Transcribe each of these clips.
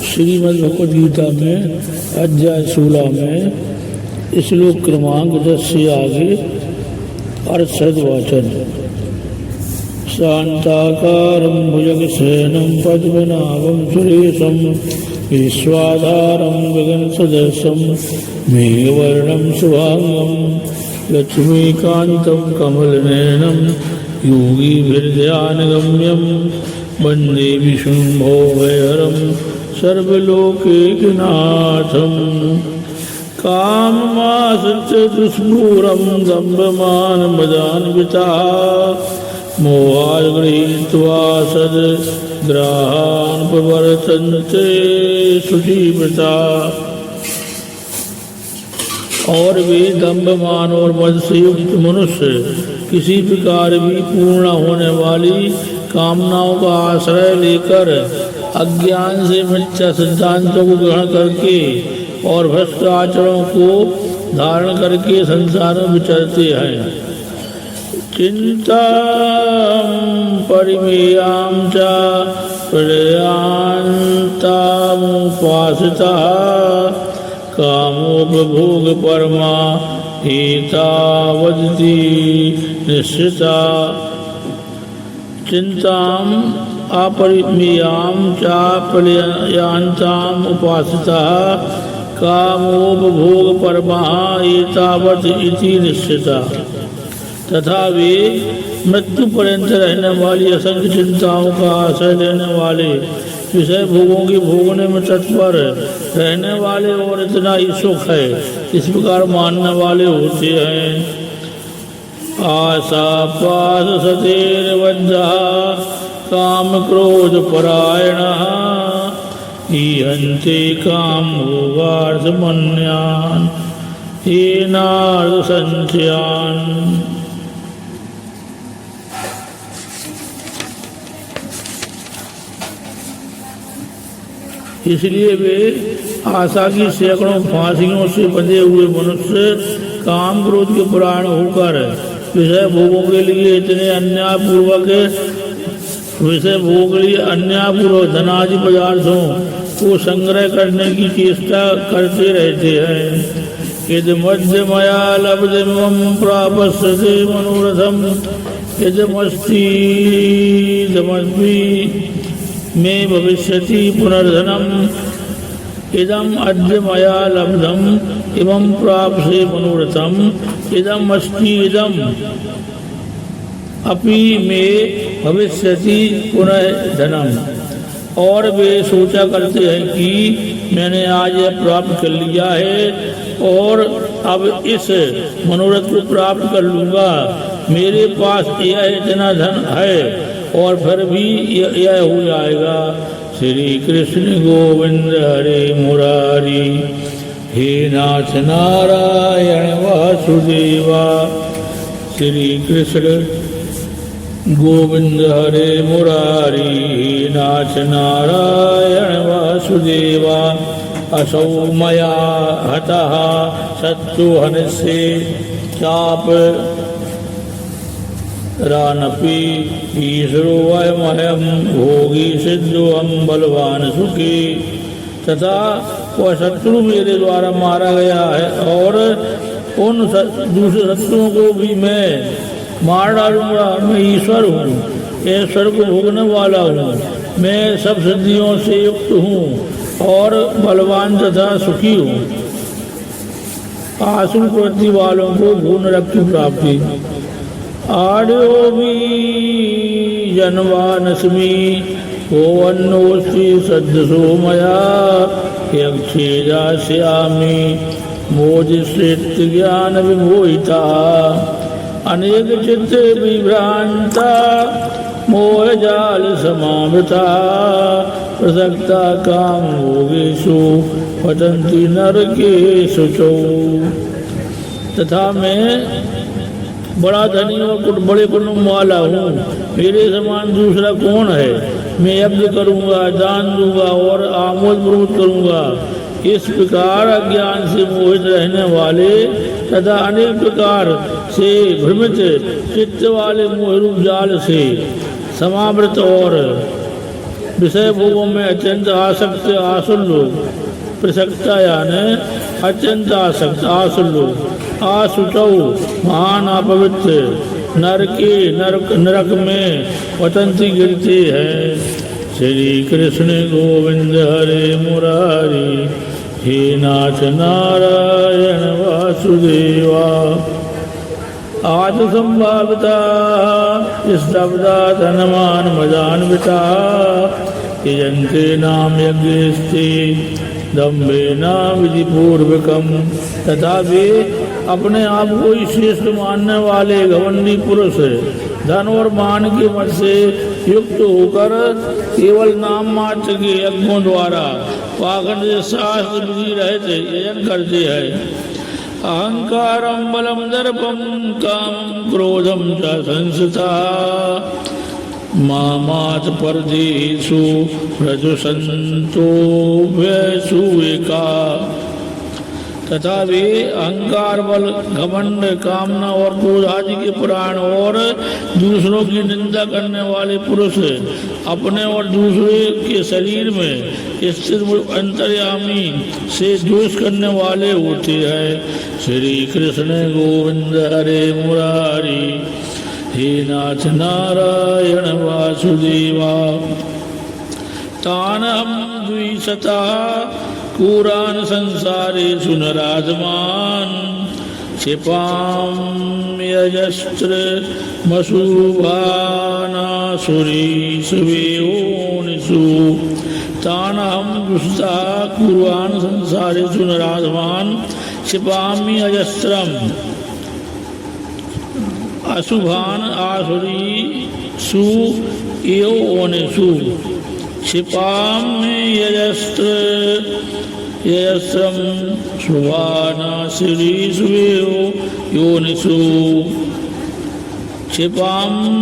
श्रीमद् भगवद गीता में अध्याय 16 में श्लोक क्रमांक 10 से आगे अर्थ वाचन। शांताकारं भुजगशयनं पद्मनाभं सुरेशं विश्वाधारं गगनसदृशं मेघवर्णं शुभांगं लक्ष्मीकान्तं कमलनयनं योगिभिर्ध्यानगम्यं वन्दे विष्णुभोभयहरं सर्वलोकैकनाथं। काममाश्रित्य दुष्पूरं दम्भमानमदान्विताः मोहात् गृहीत्वा सद्ग्राहान् प्रवर्तन्ते शुचिव्रताः। और वे दम्भमान और मद से युक्त मनुष्य किसी प्रकार भी पूर्ण होने वाली कामनाओं का आश्रय लेकर अज्ञान से मिथ्या सिद्धांतों को ग्रहण करके और भ्रष्ट आचरणों को धारण करके संसार में विचरते हैं। चिंता परिमेयां च प्रलयांतामुपासिता कामोपभोग परमा एतावदिति निश्चिता। चिंताम अपरिमेयां च प्रलयांताम् उपासिता कामोपभोग परमा एतावत् इति निश्चिता। तथा वे मृत्यु पर्यंत रहने वाली असंख्य चिंताओं का आश्रय लेने वाले, विषय भोगों के भोगने में तत्पर रहने वाले और इतना ही सुख है इस प्रकार मानने वाले होते हैं। आशा पाश सतेर्बद्धः काम क्रोध परायणः ईहन्ते काम भोगार्थमन्यान् हीनार्थ संचयान्। इसलिए वे आशा की सैकड़ों फांसियों से बंधे हुए मनुष्य काम क्रोध के पुराण होकर विषय भोगों के लिए इतने अन्यायपूर्वक धनादि पदार्थों को संग्रह करने की चेष्टा करते रहते हैं। यदि मध्य मया लब्धमं प्रापस्यते मनोरथम यदमस्ति तमस्मि में भविष्यति पुनर्धनम इदम अद्य मया लब्धम इमं प्राप्से मनोरथम इदम अस्ति इदम अपि में भविष्यति पुनः धनम। और वे सोचा करते हैं कि मैंने आज यह प्राप्त कर लिया है और अब इस मनोरथ को प्राप्त कर लूँगा, मेरे पास यह इतना धन है और फिर भी यह हो जाएगा। श्री कृष्ण गोविंद हरे मुरारी हे नाथ नारायण वासुदेवा। श्री कृष्ण गोविंद हरे मुरारी हे नाथ नारायण वासुदेवा। असौ मया हतः शत्रुहनस्य चाप रानपि ईश्वरो वयमहं भोगी सिद्धोऽहं बलवान सुखी। तथा वह शत्रु मेरे द्वारा मारा गया है और उन दूसरे शत्रुओं को भी मैं मार डालूंगा। मैं ईश्वर हूँ, ईश्वर को भोगने वाला हूँ, मैं सब सिद्धियों से युक्त हूँ और बलवान तथा सुखी हूँ। आसुर प्रवृत्ति वालों को पूर्ण रक्त प्राप्ति। आड्यो भी जनवानस्मि ओवन्नोस्ति सदृशो मया यक्षे दास्यामि मोदिश्रेष्ठ ज्ञान विमोहिता। अनेक चित्त विभ्रांता मोहजाल समावृता प्रसक्ता काम भोगेषु पतन्ति नरकेषु च। तथा मैं बड़ा धनी और बड़े कुटुंब वाला हूँ, मेरे समान दूसरा कौन है। मैं यज्ञ करूँगा, दान दूंगा और आमोद प्रमोद करूँगा। इस प्रकार अज्ञान से मोहित रहने वाले तथा अनेक प्रकार से भ्रमित चित्त वाले मोहरूप जाल से समावृत और विषय भोगों में अत्यंत आसक्त आसुर लोग, प्रसक्ता यानी अत्यंत आसक्त आसुर लोग, आसुचौ महान अपवित्र, नरक में पतंती गिरती है। श्री कृष्ण गोविंद हरे मुरारी, हे नाथ नारायण वासुदेवा। आद संभाविता स्तब्धा धनमान मदान्विता, यजन्ते नाम यज्ञस्ते दम्भेना विधिपूर्वकम। तथा वे अपने आप को ही श्रेष्ठ मानने वाले घमंडी पुरुष धन और मान के मत से युक्त होकर केवल नाम मात्र के यज्ञों द्वारा पाखंड शास्त्र विधि रहित यजन करते हैं। अहंकारम बलम दर्पम काम क्रोधम च संस्था, मामात परदेशु रजुसंतो वैसुएका। तथा वे अहंकार, बल, घमंड, कामना और क्रोध आदि के पुराण और दूसरों की निंदा करने वाले पुरुष अपने और दूसरे के शरीर में स्थित अंतर्यामी से दोष करने वाले होते हैं। श्री कृष्ण गोविंद हरे मुरारी, हे नाथ नारायण वासुदेवा। तानहं द्विशता कुरान संसारेषु नराधमान्, क्षिपाम्यजस्त्र मशुभानासुरीषु वेयोनिषु। तानहं द्विशता कुरान संसारेषु नराधमान्, क्षिपामि अजस्त्रम अशुभान आसुरीषु एवोनिषु। क्षिपाम्यजस्त्रम शुभानासुरीषु योनिषु। क्षिपाम्यजस्त्रम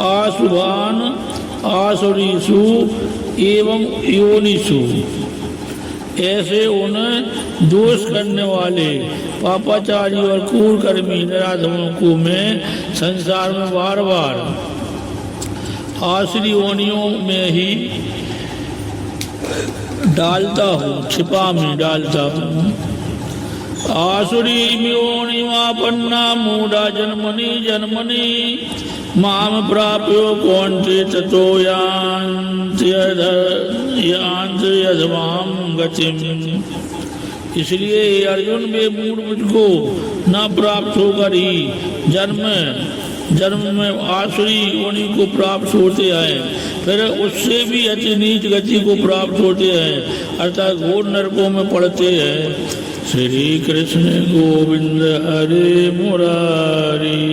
अशुभान आसुरीषु एवं योनिषु। ऐसे उन दोष करने वाले पापाचारी और क्रूरकर्मी नराधमों को मैं संसार में बार बार आसुरी योनियों में ही डालता हूँ, छिपा में डालता हूँ। आसुरी योनिमापन्ना मूढ़ा जन्मनि जन्मनि, माम प्राप्यो कौन्ते ततो यान्ति यधमाम गतिम। इसलिए अर्जुन वे मूढ़ मुझको न प्राप्त होकर ही जन्म में आसुरी योनि को प्राप्त होते हैं, फिर उससे भी अति नीच गति को प्राप्त होते हैं, अर्थात घोर नरकों में पड़ते हैं। श्री कृष्ण गोविंद हरे मुरारी,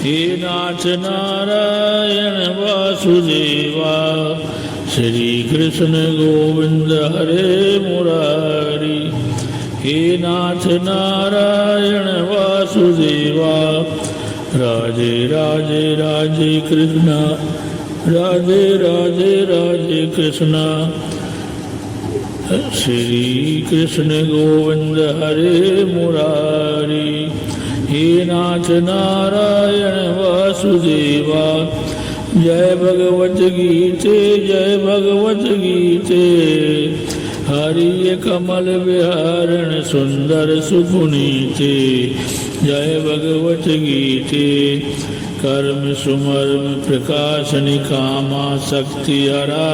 हे नाथ नारायण वासुदेवा। श्री कृष्ण गोविंद हरे मुरारी, हे नाथ नारायण वासुदेवा। राधे राधे राधे कृष्ण, राधे राधे राधे कृष्ण। श्री कृष्ण गोविंद हरे मुरारी, हे नाथ नारायण वासुदेवा। जय भगवत गीते, जय भगवत गीते। हरि कमल विहारण सुंदर सुपुनीते। जय भगवत गीते। कर्म सुमर्म प्रकाशनि कामा शक्ति हरा,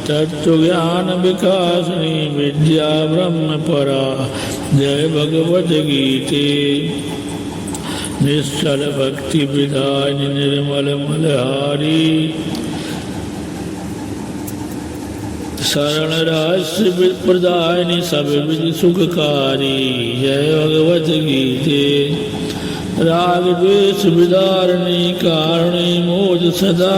तत्व ज्ञान विकासनी विद्या ब्रह्म परा। जय भगवत गीते। निश्चल भक्ति विधायिनी निर्मल मलहारी, शरण रहस्य प्रदायिनी सब विधि सुखकारी। जय भगवत गीते। राग द्वेष विदारिणी कारिणी मोद सदा,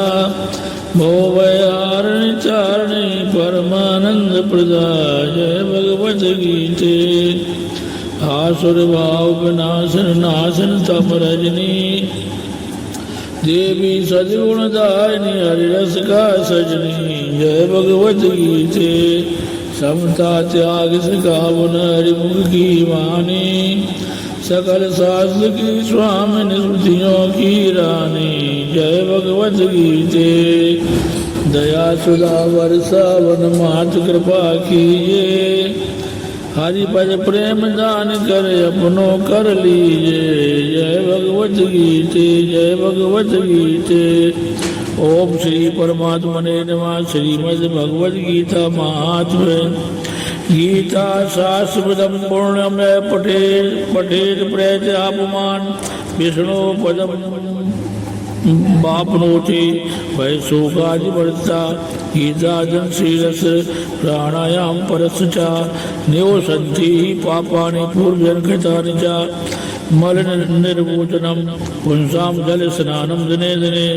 भोवयारिणी चारिणी परमानंद प्रदा। जय भगवत गीते। आसुर भाव विनाशन नाशन तम रजनी, देवी सद्गुणदायिनी हरिरस का सजनी। जय भगवत गीते। समता त्याग सिखावन हरिमुख की वाणी, सकल शास्त्र की स्वामिनी स्मृतियों की रानी जय भगवत गीते। दया सुधा वर्षा वन मात कृपा कीजिए, हरि पद प्रेम दान कर अपनो कर लीजिए। जय भगवत गीते जय भगवत गीते। ओम श्री परमात्मने नमः। श्रीमद् भगवद गीता महात्म्य। गीता शास्त्रपदम पूर्णमय पठेत प्रेत अपमान विष्णु पदम बापनोति वैशोकादि वर्ता। गीता जन शीरस प्राणायाम परस्चा निवसन्ति पापानि पूर्वजन कृतानि च। मल निर्मोचनम पुंसां जल स्नानम दिने दिने।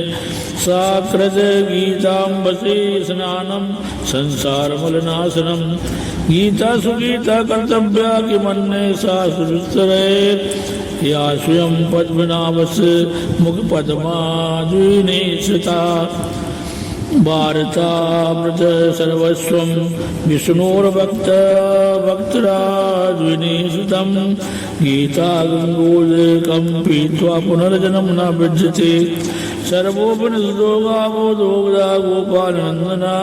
साकृत गीतांबसी स्नानम संसार मलनाशनम। गीता सुगीता कर्तव्या कि मन्ने शास्त्रे। या स्वयं पद्मनाभस मुख पद्माद्विने श्रिता। भारतामृत सर्वस्वं विष्णोर्भक्त भक्तराज्विनिश्रितं। गीता गंगोदकं पीत्वा पुनर्जन्म न विद्यते। सर्वोपनिषदो गावो दोग्धा गोपालनंदना।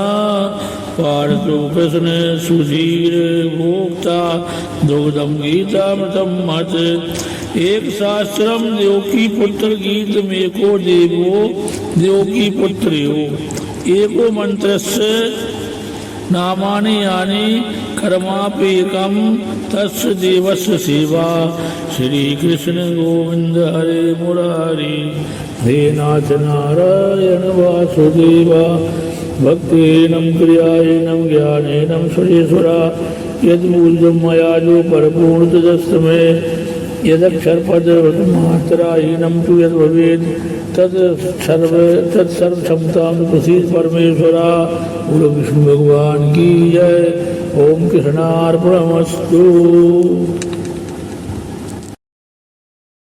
पार्थो कृष्ण सुधीर भोक्ता दुग्धम गीतामृतम मत। एक शास्त्रम देवकी पुत्र गीत में को देवो देवकी पुत्र हो। एको मंत्रस्य नामानि यानि कर्मापेकम तस्य देवस्य सेवा। श्री कृष्ण गोविंद हरे मुरारी हे नाथ नारायण वासुदेवा। भक्तेनं क्रियाएनं ज्ञानेनं सुरेश्वरा। यद्मूल्यं मया जो परिपूर्ण तदस्तमे। यदक्षर पद मात्राहीनं तु यद् भवेत् तत्सर्व क्षमतां प्रसीद परमेश्वरा। बोलो विष्णु भगवान की जय। ओम कृष्णार्पणमस्तु।